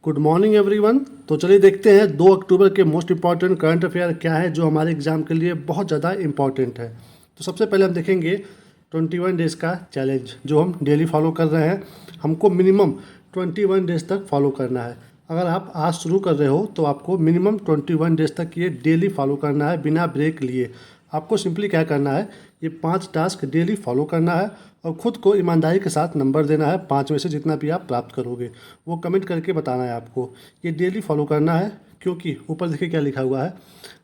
Good morning everyone. तो चलिए देखते हैं 2 अक्टूबर के मोस्ट इंपॉर्टेंट करंट अफेयर क्या है जो हमारे एग्जाम के लिए बहुत ज़्यादा इंपॉर्टेंट है। तो सबसे पहले हम देखेंगे 21 डेज़ का चैलेंज जो हम डेली फॉलो कर रहे हैं। हमको मिनिमम 21 डेज़ तक फॉलो करना है। अगर आप आज शुरू कर रहे हो तो आपको मिनिमम 21 डेज़ तक ये डेली फॉलो करना है बिना ब्रेक लिए। आपको सिंपली क्या करना है, ये 5 टास्क डेली फॉलो करना है और ख़ुद को ईमानदारी के साथ नंबर देना है। 5 में से जितना भी आप प्राप्त करोगे वो कमेंट करके बताना है आपको। ये डेली फॉलो करना है क्योंकि ऊपर देखिए क्या लिखा हुआ है,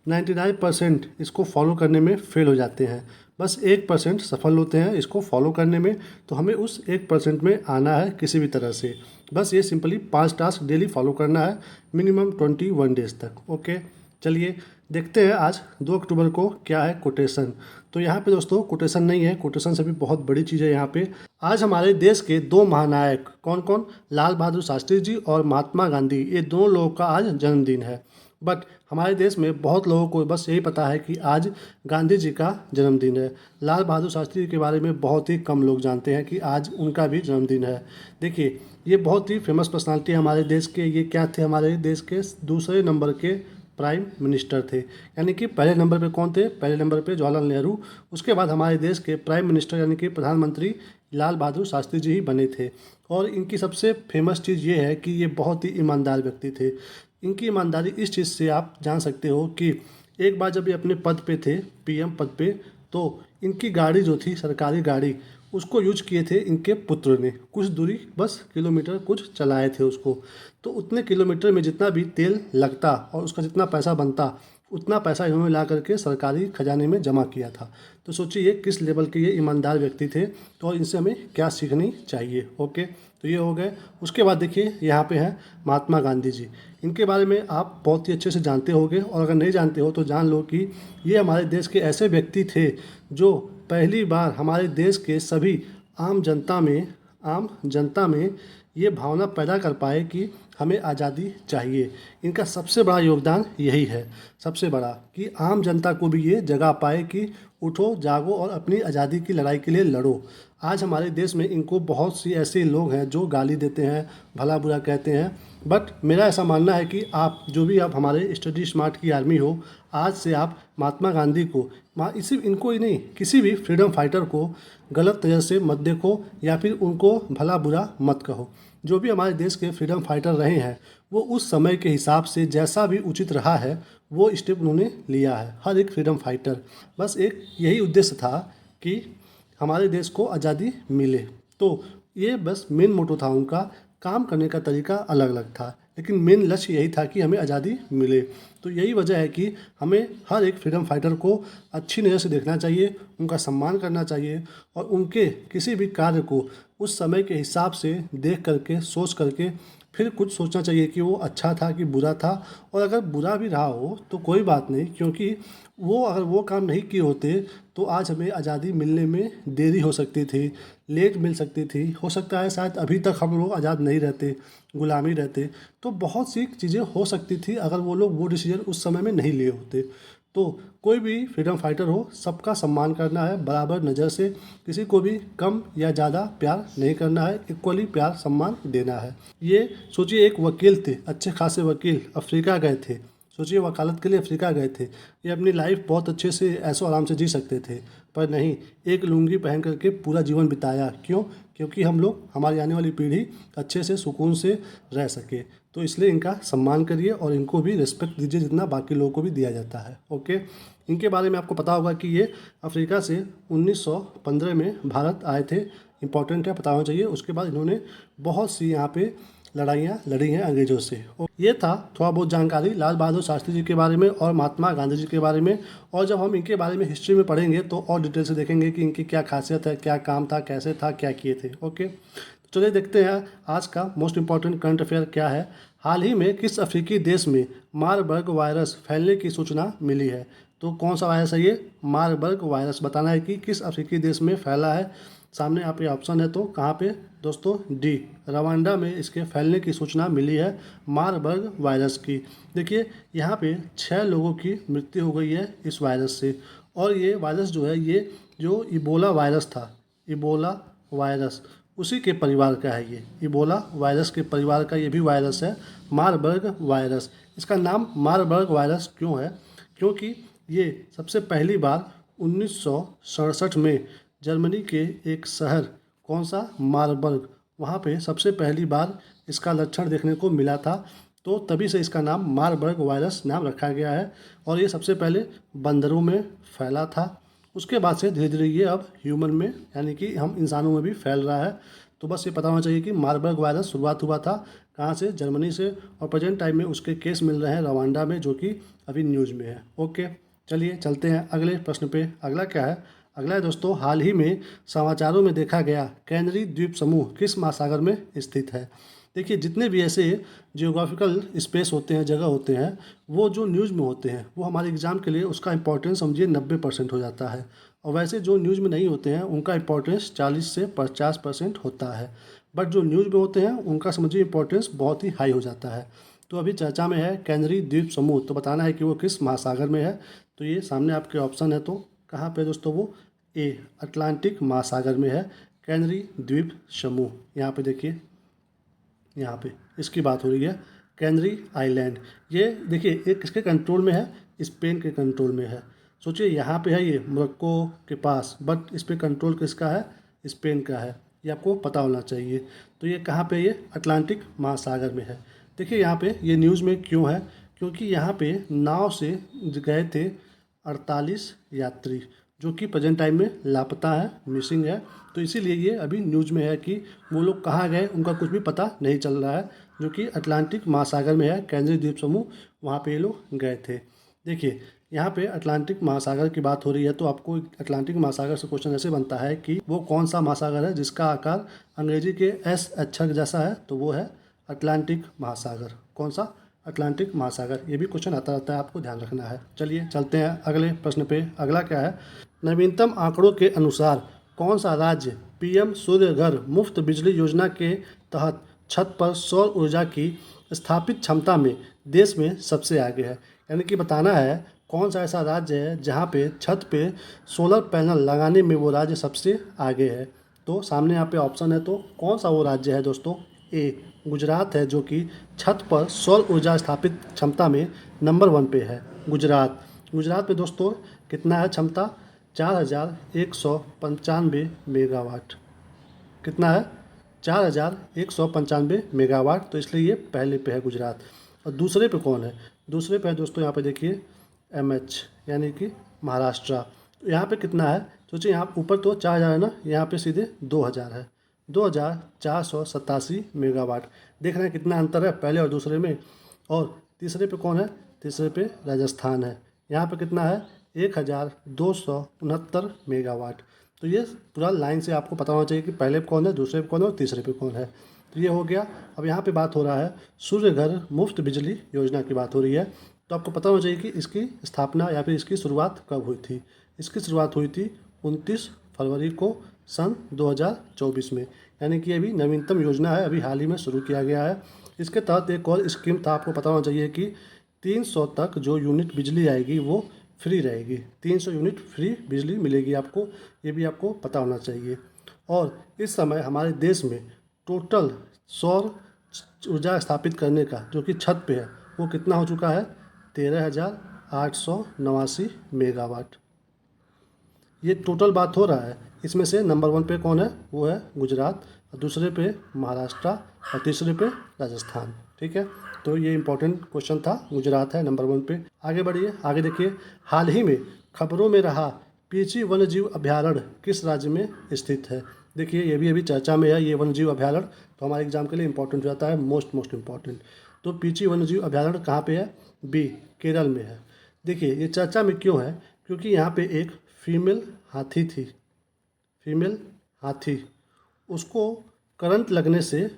99% इसको फॉलो करने में फेल हो जाते हैं, बस 1% सफल होते हैं इसको फॉलो करने में। तो हमें उस 1% में आना है किसी भी तरह से। बस ये सिंपली 5 टास्क डेली फॉलो करना है मिनिमम 21 डेज़ तक। ओके, चलिए देखते हैं आज 2 अक्टूबर को क्या है कोटेशन। तो यहाँ पे दोस्तों कोटेशन नहीं है, कोटेशन से भी बहुत बड़ी चीज़ है यहाँ पे। आज हमारे देश के 2 महानायक कौन कौन, लाल बहादुर शास्त्री जी और महात्मा गांधी, ये दोनों लोगों का आज जन्मदिन है। बट हमारे देश में बहुत लोगों को बस यही पता है कि आज गांधी जी का जन्मदिन है। लाल बहादुर शास्त्री जी के बारे में बहुत ही कम लोग जानते हैं कि आज उनका भी जन्मदिन है। देखिए ये बहुत ही फेमस पर्सनालिटी है हमारे देश के। ये क्या थे, हमारे देश के दूसरे नंबर के प्राइम मिनिस्टर थे। यानी कि पहले नंबर पे कौन थे, पहले नंबर पे जवाहरलाल नेहरू, उसके बाद हमारे देश के प्राइम मिनिस्टर यानी कि प्रधानमंत्री लाल बहादुर शास्त्री जी ही बने थे। और इनकी सबसे फेमस चीज़ ये है कि ये बहुत ही ईमानदार व्यक्ति थे। इनकी ईमानदारी इस चीज़ से आप जान सकते हो कि एक बार जब ये अपने पद पे थे, पीएम पद पे, तो इनकी गाड़ी जो थी सरकारी गाड़ी, उसको यूज किए थे इनके पुत्र ने। कुछ दूरी बस किलोमीटर कुछ चलाए थे उसको, तो उतने किलोमीटर में जितना भी तेल लगता और उसका जितना पैसा बनता उतना पैसा इन्होंने ला करके सरकारी खजाने में जमा किया था। तो सोचिए किस लेवल के ये ईमानदार व्यक्ति थे, तो इनसे हमें क्या सीखनी चाहिए। ओके, तो ये हो गए। उसके बाद देखिए यहाँ पे हैं महात्मा गांधी जी। इनके बारे में आप बहुत ही अच्छे से जानते होंगे, और अगर नहीं जानते हो तो जान लो कि ये हमारे देश के ऐसे व्यक्ति थे जो पहली बार हमारे देश के सभी आम जनता में ये भावना पैदा कर पाए कि हमें आज़ादी चाहिए। इनका सबसे बड़ा योगदान यही है, सबसे बड़ा, कि आम जनता को भी ये जगा पाए कि उठो जागो और अपनी आज़ादी की लड़ाई के लिए लड़ो। आज हमारे देश में इनको बहुत सी ऐसे लोग हैं जो गाली देते हैं, भला बुरा कहते हैं, बट मेरा ऐसा मानना है कि आप जो भी आप हमारे स्टडी स्मार्ट की आर्मी हो, आज से आप महात्मा गांधी को, इसी इनको ही नहीं, किसी भी फ्रीडम फाइटर को गलत तरह से मत देखो या फिर उनको भला बुरा मत कहो। जो भी हमारे देश के फ्रीडम फाइटर रहे हैं वो उस समय के हिसाब से जैसा भी उचित रहा है वो स्टेप उन्होंने लिया है। हर एक फ्रीडम फाइटर, बस एक यही उद्देश्य था कि हमारे देश को आज़ादी मिले। तो ये बस मेन मोटो था उनका। काम करने का तरीका अलग अलग था, लेकिन मेन लक्ष्य यही था कि हमें आज़ादी मिले। तो यही वजह है कि हमें हर एक फ्रीडम फाइटर को अच्छी नज़र से देखना चाहिए, उनका सम्मान करना चाहिए और उनके किसी भी कार्य को उस समय के हिसाब से देख करके, सोच करके फिर कुछ सोचना चाहिए कि वो अच्छा था कि बुरा था। और अगर बुरा भी रहा हो तो कोई बात नहीं, क्योंकि वो अगर वो काम नहीं किए होते तो आज हमें आज़ादी मिलने में देरी हो सकती थी, लेट मिल सकती थी। हो सकता है शायद अभी तक हम लोग आज़ाद नहीं रहते, गुलामी रहते। तो बहुत सी चीज़ें हो सकती थी अगर वो लोग वो डिसीजन उस समय में नहीं लिए होते। तो कोई भी फ्रीडम फाइटर हो, सबका सम्मान करना है बराबर नज़र से, किसी को भी कम या ज़्यादा प्यार नहीं करना है, इक्वली प्यार सम्मान देना है। ये सोचिए एक वकील थे, अच्छे खासे वकील, अफ्रीका गए थे। सोचिए वकालत के लिए अफ्रीका गए थे। ये अपनी लाइफ बहुत अच्छे से ऐशो आराम से जी सकते थे, पर नहीं, एक लुंगी पहन करके पूरा जीवन बिताया। क्यों? क्योंकि हम लोग, हमारी आने वाली पीढ़ी अच्छे से सुकून से रह सके। तो इसलिए इनका सम्मान करिए और इनको भी रिस्पेक्ट दीजिए जितना बाकी लोगों को भी दिया जाता है। ओके, इनके बारे में आपको पता होगा कि ये अफ्रीका से 1915 में भारत आए थे। इंपॉर्टेंट है, पता होना चाहिए। उसके बाद इन्होंने बहुत सी यहाँ पे लड़ाइयाँ लड़ी हैं अंग्रेज़ों से। और ये था थोड़ा बहुत जानकारी लाल बहादुर शास्त्री जी के बारे में और महात्मा गांधी जी के बारे में। और जब हम इनके बारे में हिस्ट्री में पढ़ेंगे तो और डिटेल से देखेंगे कि इनकी क्या खासियत है, क्या काम था, कैसे था, क्या किए थे। ओके, तो चलिए देखते हैं आज का मोस्ट इंपॉर्टेंट करंट अफेयर क्या है। हाल ही में किस अफ्रीकी देश में मारबर्ग वायरस फैलने की सूचना मिली है? तो कौन सा वायरस है ये? Marburg virus. बताना है कि किस अफ्रीकी देश में फैला है। सामने आप ये ऑप्शन है, तो कहाँ पे दोस्तों? डी, रवांडा में इसके फैलने की सूचना मिली है मारबर्ग वायरस की। देखिए यहाँ पे 6 लोगों की मृत्यु हो गई है इस वायरस से। और ये वायरस जो है, ये जो इबोला वायरस था, इबोला वायरस, उसी के परिवार का है ये इबोला वायरस के परिवार का ये भी वायरस है, मारबर्ग वायरस। इसका नाम मारबर्ग वायरस क्यों है? क्योंकि ये सबसे पहली बार 1967 में जर्मनी के एक शहर, कौन सा, मारबर्ग, वहाँ पे सबसे पहली बार इसका लक्षण देखने को मिला था। तो तभी से इसका नाम मारबर्ग वायरस नाम रखा गया है और ये सबसे पहले बंदरों में फैला था। उसके बाद से धीरे धीरे ये अब ह्यूमन में यानी कि हम इंसानों में भी फैल रहा है। तो बस ये पता होना चाहिए कि मारबर्ग वायरस शुरुआत हुआ था कहाँ से, जर्मनी से, और प्रेजेंट टाइम में उसके केस मिल रहे हैं रवांडा में, जो कि अभी न्यूज़ में है। ओके, चलिए चलते हैं अगले प्रश्न पे। अगला क्या है? अगला है दोस्तों, हाल ही में समाचारों में देखा गया कैनरी द्वीप समूह किस महासागर में स्थित है? देखिए, जितने भी ऐसे जियोग्राफिकल स्पेस होते हैं, जगह होते हैं, वो जो न्यूज़ में होते हैं वो हमारे एग्ज़ाम के लिए उसका इंपॉर्टेंस समझिए 90% हो जाता है। और वैसे जो न्यूज़ में नहीं होते हैं उनका इंपॉर्टेंस 40 से 50% होता है। बट जो न्यूज़ में होते हैं उनका समझिए इंपॉर्टेंस बहुत ही हाई हो जाता है। तो अभी चर्चा में है कैनरी द्वीप समूह, तो बताना है कि वो किस महासागर में है। तो ये सामने आपके ऑप्शन है, तो कहाँ पे दोस्तों? वो ए, अटलांटिक महासागर में है कैनरी द्वीप समूह। यहाँ पे देखिए, यहाँ पे इसकी बात हो रही है, कैनरी आइलैंड। ये देखिए, एक किसके कंट्रोल में है? स्पेन के कंट्रोल में है। सोचिए, यहाँ पे है ये मोरक्को के पास, बट इस पे कंट्रोल किसका है? स्पेन का है। ये आपको पता होना चाहिए। तो ये कहाँ पे? ये अटलांटिक महासागर में है। देखिए यहाँ पे ये न्यूज़ में क्यों है? क्योंकि यहाँ पे नाव से गए थे 48 यात्री, जो कि प्रेजेंट टाइम में लापता है, मिसिंग है। तो इसीलिए ये अभी न्यूज़ में है कि वो लोग कहाँ गए उनका कुछ भी पता नहीं चल रहा है, जो कि अटलांटिक महासागर में है कैनरी द्वीप समूह, वहाँ पे ये लोग गए थे। देखिए यहाँ पे अटलांटिक महासागर की बात हो रही है, तो आपको अटलांटिक महासागर से क्वेश्चन ऐसे बनता है कि वो कौन सा महासागर है जिसका आकार अंग्रेजी के एस अक्षर जैसा है? तो वो है अटलांटिक महासागर। कौन सा? अटलांटिक महासागर। ये भी क्वेश्चन आता रहता है, आपको ध्यान रखना है। चलिए चलते हैं अगले प्रश्न पे। अगला क्या है? नवीनतम आंकड़ों के अनुसार कौन सा राज्य पीएम सूर्य घर मुफ्त बिजली योजना के तहत छत पर सौर ऊर्जा की स्थापित क्षमता में देश में सबसे आगे है? यानी कि बताना है कौन सा ऐसा राज्य है जहाँ पे छत पे सोलर पैनल लगाने में वो राज्य सबसे आगे है। तो सामने यहाँ पे ऑप्शन है, तो कौन सा वो राज्य है दोस्तों? ए, गुजरात है, जो कि छत पर सौर ऊर्जा स्थापित क्षमता में नंबर 1 पे है। गुजरात। गुजरात में दोस्तों कितना है क्षमता? 4195 मेगावाट। कितना है? 4195 मेगावाट। तो इसलिए ये पहले पे है गुजरात। और दूसरे पे कौन है? दूसरे पे है दोस्तों, यहाँ पे देखिए MH, यानी कि महाराष्ट्र। यहाँ पे कितना है? सोचिए, यहाँ ऊपर तो 4000 है ना, यहाँ पे सीधे 2000 है, 2487 मेगावाट। देख रहे हैं कितना अंतर है पहले और दूसरे में। और तीसरे पे कौन है? तीसरे पे राजस्थान है, यहाँ पे कितना है? 1269 मेगावाट। तो ये पूरा लाइन से आपको पता होना चाहिए कि पहले पे कौन है, दूसरे पे कौन है और तीसरे पे कौन है। तो ये हो गया। अब यहाँ पे बात हो रहा है सूर्य घर मुफ्त बिजली योजना की बात हो रही है। तो आपको पता होना चाहिए कि इसकी स्थापना या फिर इसकी शुरुआत कब हुई थी। इसकी शुरुआत हुई थी 29 फरवरी को सन 2024 में, यानी कि अभी नवीनतम योजना है, अभी हाल ही में शुरू किया गया है। इसके तहत एक और स्कीम था, आपको पता होना चाहिए कि 300 तक जो यूनिट बिजली आएगी वो फ्री रहेगी। 300 यूनिट फ्री बिजली मिलेगी आपको, ये भी आपको पता होना चाहिए। और इस समय हमारे देश में टोटल सौर ऊर्जा स्थापित करने का जो कि छत पे है वो कितना हो चुका है? 13,889 मेगावाट। ये टोटल बात हो रहा है। इसमें से नंबर 1 पे कौन है? वो है गुजरात, और दूसरे पे महाराष्ट्र, और तीसरे पे राजस्थान। ठीक है, तो ये इंपॉर्टेंट क्वेश्चन था। गुजरात है नंबर 1 पे। आगे बढ़िए, आगे देखिए, हाल ही में खबरों में रहा पीची वन्यजीव अभयारण्य किस राज्य में स्थित है? देखिए ये भी अभी चर्चा में है, ये वन्यजीव अभयारण्य, तो हमारे एग्जाम के लिए इंपॉर्टेंट हो जाता है, मोस्ट इम्पॉर्टेंट। तो पीची वन्यजीव अभयारण्य कहाँ पे है? बी, केरल में है। देखिए ये चर्चा में क्यों है? क्योंकि यहाँ पे एक फीमेल हाथी थी, फीमेल हाथी, उसको करंट लगने से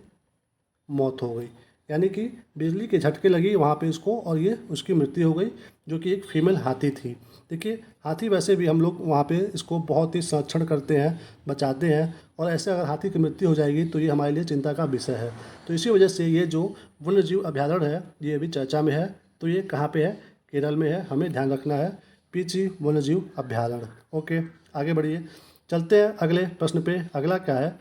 मौत हो गई, यानी कि बिजली के झटके लगी वहाँ पे इसको, और ये उसकी मृत्यु हो गई, जो कि एक फीमेल हाथी थी। देखिए हाथी वैसे भी हम लोग वहाँ पे इसको बहुत ही संरक्षण करते हैं, बचाते हैं, और ऐसे अगर हाथी की मृत्यु हो जाएगी तो ये हमारे लिए चिंता का विषय है। तो इसी वजह से ये जो वन्यजीव अभयारण्य है ये अभी चर्चा में है। तो ये कहाँ पे है? केरल में है, हमें ध्यान रखना है, पीची वन्यजीव अभयारण्य। ओके, आगे बढ़िए, चलते हैं अगले प्रश्न पे। अगला क्या है?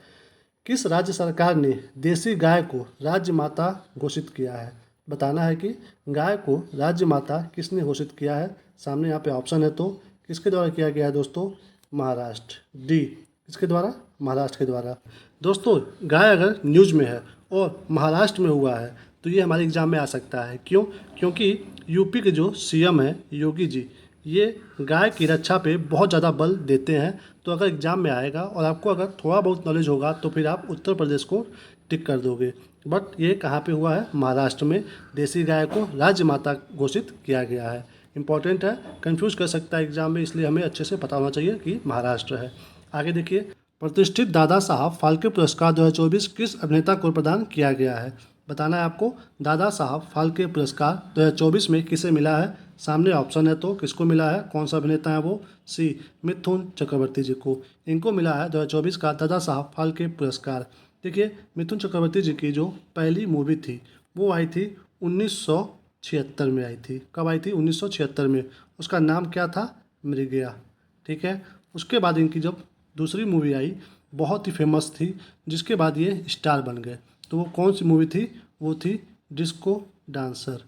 किस राज्य सरकार ने देसी गाय को राज्य माता घोषित किया है? बताना है कि गाय को राज्य माता किसने घोषित किया है। सामने यहाँ पे ऑप्शन है, तो किसके द्वारा किया गया है दोस्तों? महाराष्ट्र। डी, किसके द्वारा? महाराष्ट्र के द्वारा। दोस्तों, गाय अगर न्यूज़ में है और महाराष्ट्र में हुआ है तो ये हमारे एग्जाम में आ सकता है। क्यों? क्योंकि यूपी के जो सीएम हैं योगी जी, ये गाय की रक्षा पे बहुत ज़्यादा बल देते हैं। तो अगर एग्ज़ाम में आएगा और आपको अगर थोड़ा बहुत नॉलेज होगा तो फिर आप उत्तर प्रदेश को टिक कर दोगे। बट ये कहाँ पे हुआ है? महाराष्ट्र में देसी गाय को राज्य माता घोषित किया गया है। इंपॉर्टेंट है, कंफ्यूज कर सकता है एग्जाम में, इसलिए हमें अच्छे से पता होना चाहिए कि महाराष्ट्र है। आगे देखिए, प्रतिष्ठित दादा साहब फाल्के पुरस्कार 2024 किस अभिनेता को प्रदान किया गया है? बताना है आपको। दादा साहब फाल्के पुरस्कार 2024 में किसे मिला है? सामने ऑप्शन है, तो किसको मिला है? कौन सा अभिनेता है वो? सी, मिथुन चक्रवर्ती जी को। इनको मिला है 2024 का दादा साहब फाल्के पुरस्कार। देखिए, मिथुन चक्रवर्ती जी की जो पहली मूवी थी वो आई थी 1976 में आई थी। कब आई थी? 1976 में। उसका नाम क्या था? मृगया। ठीक है। उसके बाद इनकी जब दूसरी मूवी आई, बहुत ही फेमस थी, जिसके बाद ये स्टार बन गए। तो वो कौन सी मूवी थी? वो थी डिस्को डांसर।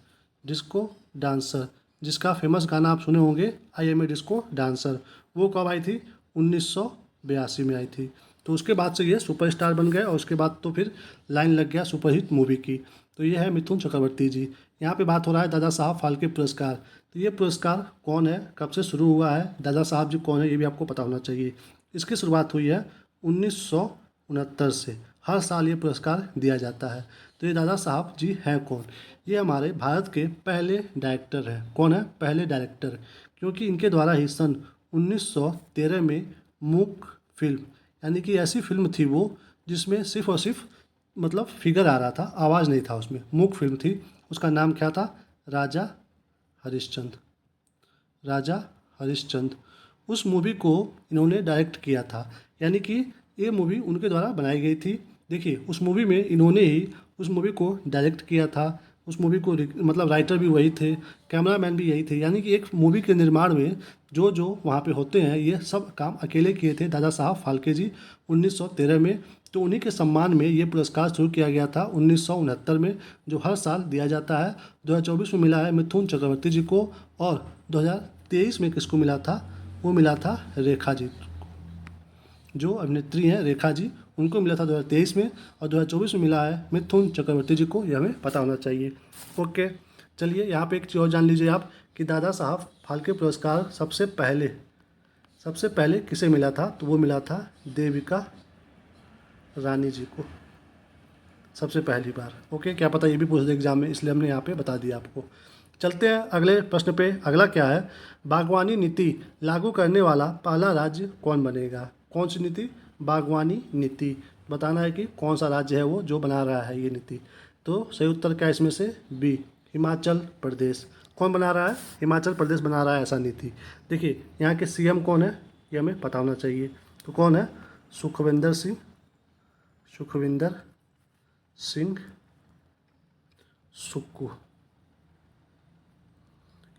डिस्को डांसर, जिसका फेमस गाना आप सुने होंगे, I am a disco dancer. वो कब आई थी? 1982 में आई थी। तो उसके बाद से ये सुपरस्टार बन गए और उसके बाद तो फिर लाइन लग गया सुपरहिट मूवी की। तो ये है मिथुन चक्रवर्ती जी। यहाँ पे बात हो रहा है दादा साहब फाल्के पुरस्कार। तो ये पुरस्कार कौन है, कब से शुरू हुआ है, दादा साहब जी कौन है, ये भी आपको पता होना चाहिए। इसकी शुरुआत हुई है 1969 से। हर साल ये पुरस्कार दिया जाता है। तो ये दादा साहब जी हैं कौन? ये हमारे भारत के पहले डायरेक्टर हैं। कौन है? पहले डायरेक्टर। क्योंकि इनके द्वारा ही सन 1913 में मूक फिल्म, यानी कि ऐसी फिल्म थी वो जिसमें सिर्फ और सिर्फ मतलब फिगर आ रहा था, आवाज़ नहीं था उसमें, मूक फिल्म थी। उसका नाम क्या था? राजा हरिश्चंद्र। राजा हरिश्चंद्र। उस मूवी को इन्होंने डायरेक्ट किया था, यानी कि ये मूवी उनके द्वारा बनाई गई थी। देखिए, उस मूवी में इन्होंने ही उस मूवी को डायरेक्ट किया था। उस मूवी को मतलब राइटर भी वही थे, कैमरामैन भी यही थे। यानी कि एक मूवी के निर्माण में जो जो वहाँ पे होते हैं, ये सब काम अकेले किए थे दादा साहब फाल्के जी 1913 में। तो उन्हीं के सम्मान में ये पुरस्कार शुरू किया गया था 1969 में, जो हर साल दिया जाता है। 2024 में मिला है मिथुन चक्रवर्ती जी को, और 2023 में किसको मिला था? वो मिला था रेखा जी, जो अभिनेत्री हैं रेखा जी, उनको मिला था 2023 में, और 2024 में मिला है मिथुन चक्रवर्ती जी को। ये हमें पता होना चाहिए। ओके, चलिए यहाँ पे एक चीज़ और जान लीजिए आप कि दादा साहब फाल्के पुरस्कार सबसे पहले किसे मिला था? तो वो मिला था देविका रानी जी को सबसे पहली बार। ओके, क्या पता ये भी पूछ दे एग्जाम में, इसलिए हमने यहाँ पे बता दिया आपको। चलते हैं अगले प्रश्न पे। अगला क्या है? बागवानी नीति लागू करने वाला पहला राज्य कौन बनेगा? कौन सी नीति? बागवानी नीति। बताना है कि कौन सा राज्य है वो जो बना रहा है ये नीति। तो सही उत्तर क्या है इसमें से? बी, हिमाचल प्रदेश। कौन बना रहा है? हिमाचल प्रदेश बना रहा है ऐसा नीति। देखिए, यहाँ के सीएम कौन है ये हमें पता होना चाहिए। तो कौन है? सुखविंदर सिंह सुक्खू।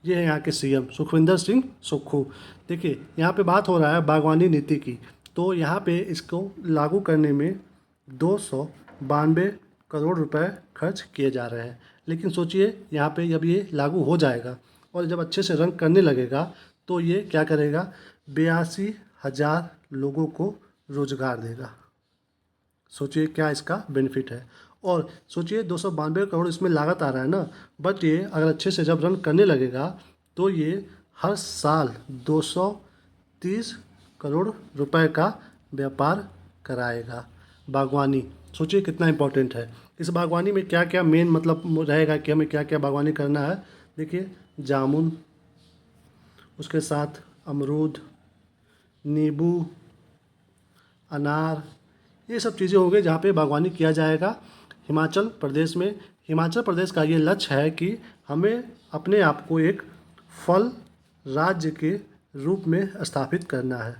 ये है यहाँ के सीएम सुखविंदर सिंह सुक्खू। देखिए, यहाँ पे बात हो रहा है बागवानी नीति की। तो यहाँ पे इसको लागू करने में 292 करोड़ रुपए खर्च किए जा रहे हैं। लेकिन सोचिए, यहाँ पे जब ये लागू हो जाएगा और जब अच्छे से रन करने लगेगा तो ये क्या करेगा? 82,000 लोगों को रोजगार देगा। सोचिए क्या इसका बेनिफिट है। और सोचिए 292 करोड़ इसमें लागत आ रहा है ना, बट ये अगर अच्छे से जब रन करने लगेगा तो ये हर साल 230 करोड़ रुपए का व्यापार कराएगा। बागवानी, सोचिए कितना इम्पोर्टेंट है। इस बागवानी में क्या क्या मेन मतलब रहेगा कि हमें क्या क्या बागवानी करना है। देखिए, जामुन, उसके साथ अमरूद, नींबू, अनार, ये सब चीज़ें होंगी जहाँ पे बागवानी किया जाएगा हिमाचल प्रदेश में। हिमाचल प्रदेश का ये लक्ष्य है कि हमें अपने आप को एक फल राज्य के रूप में स्थापित करना है,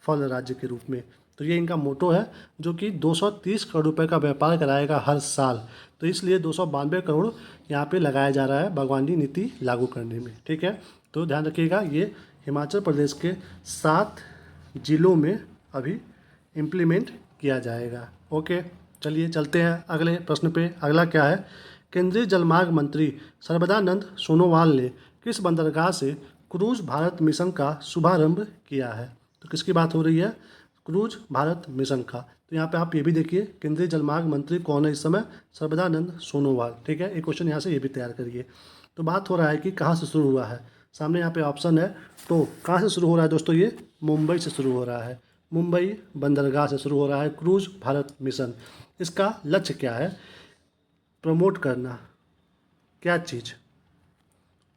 फल राज्य के रूप में। तो ये इनका मोटो है, जो कि 230 करोड़ रुपए का व्यापार कराएगा हर साल। तो इसलिए 292 करोड़ यहाँ पे लगाया जा रहा है बागवानी नीति लागू करने में। ठीक है, तो ध्यान रखिएगा, ये हिमाचल प्रदेश के 7 जिलों में अभी इम्प्लीमेंट किया जाएगा। ओके, चलिए चलते हैं अगले प्रश्न पे। अगला क्या है, केंद्रीय जलमार्ग मंत्री सर्बानंद सोनोवाल ने किस बंदरगाह से क्रूज भारत मिशन का शुभारंभ किया है? तो किसकी बात हो रही है? क्रूज भारत मिशन का। तो यहाँ पे आप ये भी देखिए केंद्रीय जलमार्ग मंत्री कौन है इस समय? सर्बानंद सोनोवाल। ठीक है, एक क्वेश्चन यहाँ से ये भी तैयार करिए। तो बात हो रहा है कि कहाँ से शुरू हुआ है, सामने यहाँ पे ऑप्शन है। तो कहाँ से शुरू हो रहा है दोस्तों? ये मुंबई से शुरू हो रहा है, मुंबई बंदरगाह से शुरू हो रहा है क्रूज भारत मिशन। इसका लक्ष्य क्या है? प्रमोट करना, क्या चीज़?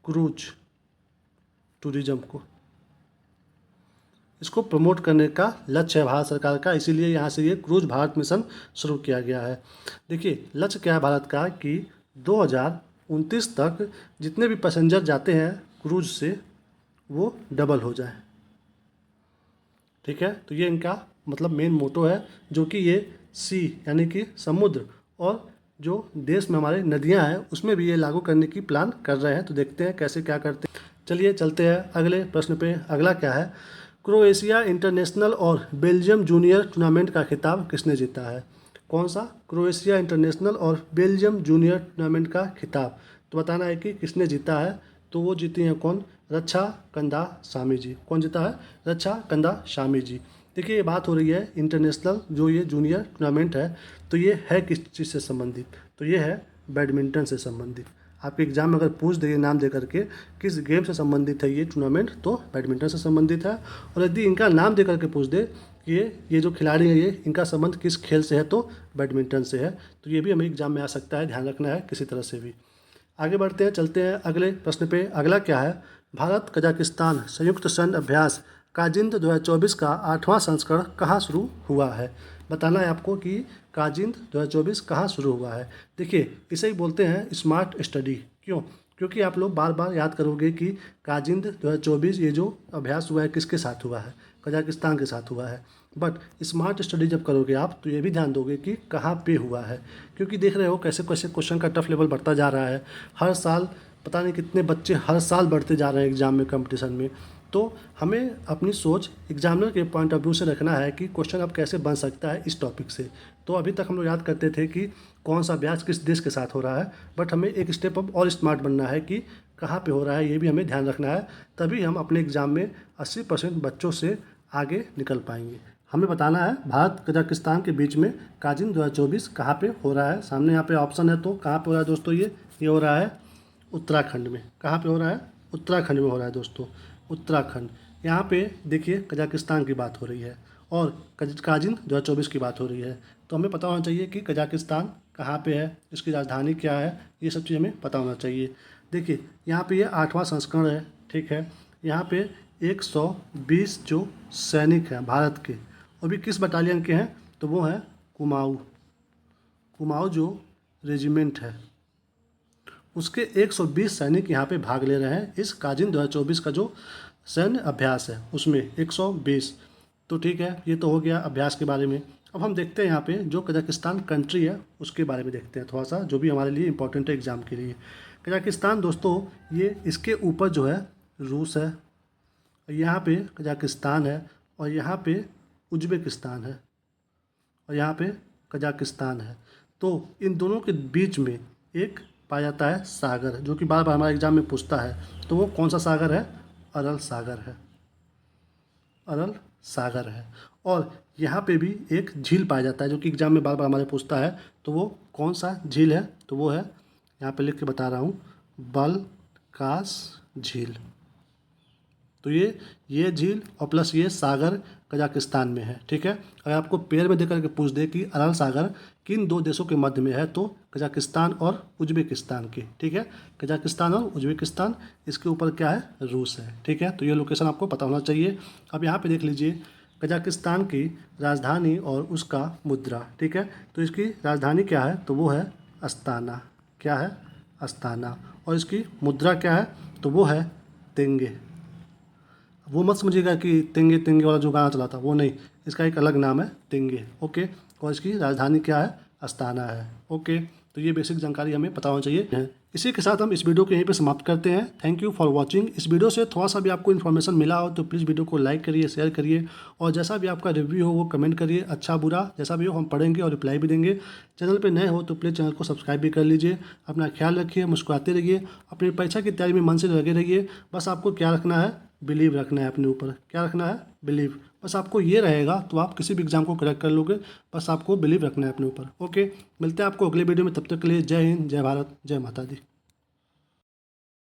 क्रूज टूरिज्म को, इसको प्रमोट करने का लक्ष्य है भारत सरकार का, इसीलिए यहाँ से ये क्रूज भारत मिशन शुरू किया गया है। देखिए लक्ष्य क्या है भारत का कि 2029 तक जितने भी पैसेंजर जाते हैं क्रूज से वो डबल हो जाए। ठीक है, तो ये इनका मतलब मेन मोटो है, जो कि ये सी यानी कि समुद्र और जो देश में हमारे नदियां हैं उसमें भी ये लागू करने की प्लान कर रहे हैं। तो देखते हैं कैसे क्या करते हैं। चलिए चलते हैं अगले प्रश्न पे। अगला क्या है, क्रोएशिया इंटरनेशनल और बेल्जियम जूनियर टूर्नामेंट का खिताब किसने जीता है? कौन सा? क्रोएशिया इंटरनेशनल और बेल्जियम जूनियर टूर्नामेंट का खिताब। तो बताना है कि किसने जीता है। तो वो जीती हैं कौन? रक्षा कंदासामी जी। कौन जीता है? रक्षा कंदासामी जी। देखिए ये बात हो रही है इंटरनेशनल जो ये जूनियर टूर्नामेंट है, तो ये है किस चीज़ से संबंधित? तो ये है बैडमिंटन से संबंधित। आपके एग्जाम में अगर पूछ दे नाम दे करके किस गेम से संबंधित है ये टूर्नामेंट, तो बैडमिंटन से संबंधित है। और यदि इनका नाम दे करके पूछ दे कि ये जो खिलाड़ी है ये इनका संबंध किस खेल से है, तो बैडमिंटन से है। तो ये भी हमें एग्जाम में आ सकता है, ध्यान रखना है किसी तरह से भी। आगे बढ़ते हैं, चलते हैं अगले प्रश्न पे। अगला क्या है, भारत कजाकिस्तान संयुक्त सैन्य अभ्यास काजिंद 2024 का 8वां संस्करण कहाँ शुरू हुआ है? बताना है आपको कि काजिंद 2024 कहाँ शुरू हुआ है। देखिए इसे ही बोलते हैं स्मार्ट स्टडी। क्यों? क्योंकि आप लोग बार बार याद करोगे कि काजिंद 2024 ये जो अभ्यास हुआ है किसके साथ हुआ है? कजाकिस्तान के साथ हुआ है। बट स्मार्ट स्टडी जब करोगे आप तो ये भी ध्यान दोगे कि कहाँ पे हुआ है, क्योंकि देख रहे हो कैसे कैसे क्वेश्चन का टफ लेवल बढ़ता जा रहा है। हर साल पता नहीं कितने बच्चे हर साल बढ़ते जा रहे हैं एग्ज़ाम में, कंपटीशन में। तो हमें अपनी सोच एग्जामिनर के पॉइंट ऑफ व्यू से रखना है कि क्वेश्चन अब कैसे बन सकता है इस टॉपिक से। तो अभी तक हम लोग याद करते थे कि कौन सा अभ्यास किस देश के साथ हो रहा है, बट हमें एक स्टेप अब और स्मार्ट बनना है कि कहाँ पे हो रहा है, ये भी हमें ध्यान रखना है। तभी हम अपने एग्ज़ाम में 80% बच्चों से आगे निकल पाएंगे। हमें बताना है भारत कजाकिस्तान के बीच में काजिन 2024 कहाँ पे हो रहा है। सामने यहाँ पे ऑप्शन है, तो कहाँ पे हो रहा है दोस्तों? ये हो रहा है उत्तराखंड में। कहाँ पे हो रहा है? उत्तराखंड में हो रहा है दोस्तों, उत्तराखंड। यहाँ पे देखिए कजाकिस्तान की बात हो रही है और काजिन 2024 की बात हो रही है। तो हमें पता होना चाहिए कि कजाकिस्तान कहाँ पे है, इसकी राजधानी क्या है, ये सब चीज़ हमें पता होना चाहिए। देखिए यहाँ पे ये 8वां संस्करण है। ठीक है, यहाँ पे 120 जो सैनिक हैं भारत के, वो भी किस बटालियन के हैं? तो वो हैं कुमाऊँ। कुमाऊँ जो रेजिमेंट है उसके 120 सैनिक यहाँ पे भाग ले रहे हैं इस काजिन 2024 का जो सैन्य अभ्यास है उसमें 120। तो ठीक है, ये तो हो गया अभ्यास के बारे में। अब हम देखते हैं यहाँ पे जो कजाकिस्तान कंट्री है उसके बारे में देखते हैं थोड़ा सा, जो भी हमारे लिए इम्पोर्टेंट है एग्जाम के लिए। कजाकिस्तान दोस्तों ये इसके ऊपर जो है रूस है, यहाँ पे कजाकिस्तान है, और यहाँ पे उज्बेकिस्तान है, और यहाँ पे कजाकिस्तान है। तो इन दोनों के बीच में एक पाया जाता है सागर, जो कि बार बार हमारे एग्जाम में पूछता है। तो वो कौन सा सागर है? अरल सागर है, अरल सागर है। और यहाँ पे भी एक झील पाया जाता है जो कि एग्जाम में बार बार हमारे पूछता है। तो वो कौन सा झील है? तो वो है, यहाँ पे लिख के बता रहा हूँ, बलकास झील। तो ये झील और प्लस ये सागर कजाकिस्तान में है। ठीक है, अगर आपको पेयर में देकर के पूछ दे कि अरल सागर किन दो देशों के मध्य में है, तो कजाकिस्तान और उज्बेकिस्तान के। ठीक है, कजाकिस्तान और उज्बेकिस्तान, इसके ऊपर क्या है? रूस है। ठीक है, तो ये लोकेशन आपको पता होना चाहिए। अब यहाँ पे देख लीजिए कजाकिस्तान की राजधानी और उसका मुद्रा। ठीक है, तो इसकी राजधानी क्या है? तो वो है अस्ताना। क्या है? अस्ताना। और इसकी मुद्रा क्या है? तो वो है तेंगे। वो मत समझिएगा कि तेंगे तेंगे वाला जो गाना चला था वो नहीं, इसका एक अलग नाम है तेंगे। ओके, और इसकी राजधानी क्या है? अस्ताना है। ओके, तो ये बेसिक जानकारी हमें पता होना चाहिए। इसी के साथ हम इस वीडियो को यहीं पे समाप्त करते हैं। Thank you for watching. इस वीडियो से थोड़ा सा भी आपको इन्फॉर्मेशन मिला हो तो प्लीज़ वीडियो को लाइक करिए, शेयर करिए और जैसा भी आपका रिव्यू हो वो कमेंट करिए, अच्छा बुरा जैसा भी हो हम पढ़ेंगे और रिप्लाई भी देंगे। चैनल पे नए हो तो प्लीज़ चैनल को सब्सक्राइब भी कर लीजिए। अपना ख्याल रखिए, मुस्कुराते रहिए, अपनी परीक्षा की तैयारी में मन से लगे रहिए। बस आपको क्या रखना है, बिलीव रखना है अपने ऊपर। क्या रखना है, बिलीव। बस आपको ये रहेगा तो आप किसी भी एग्जाम को क्रैक कर लोगे। बस आपको बिलीव रखना है अपने ऊपर। ओके, मिलते हैं आपको अगले वीडियो में, तब तक के लिए जय हिंद, जय भारत, जय माता दी।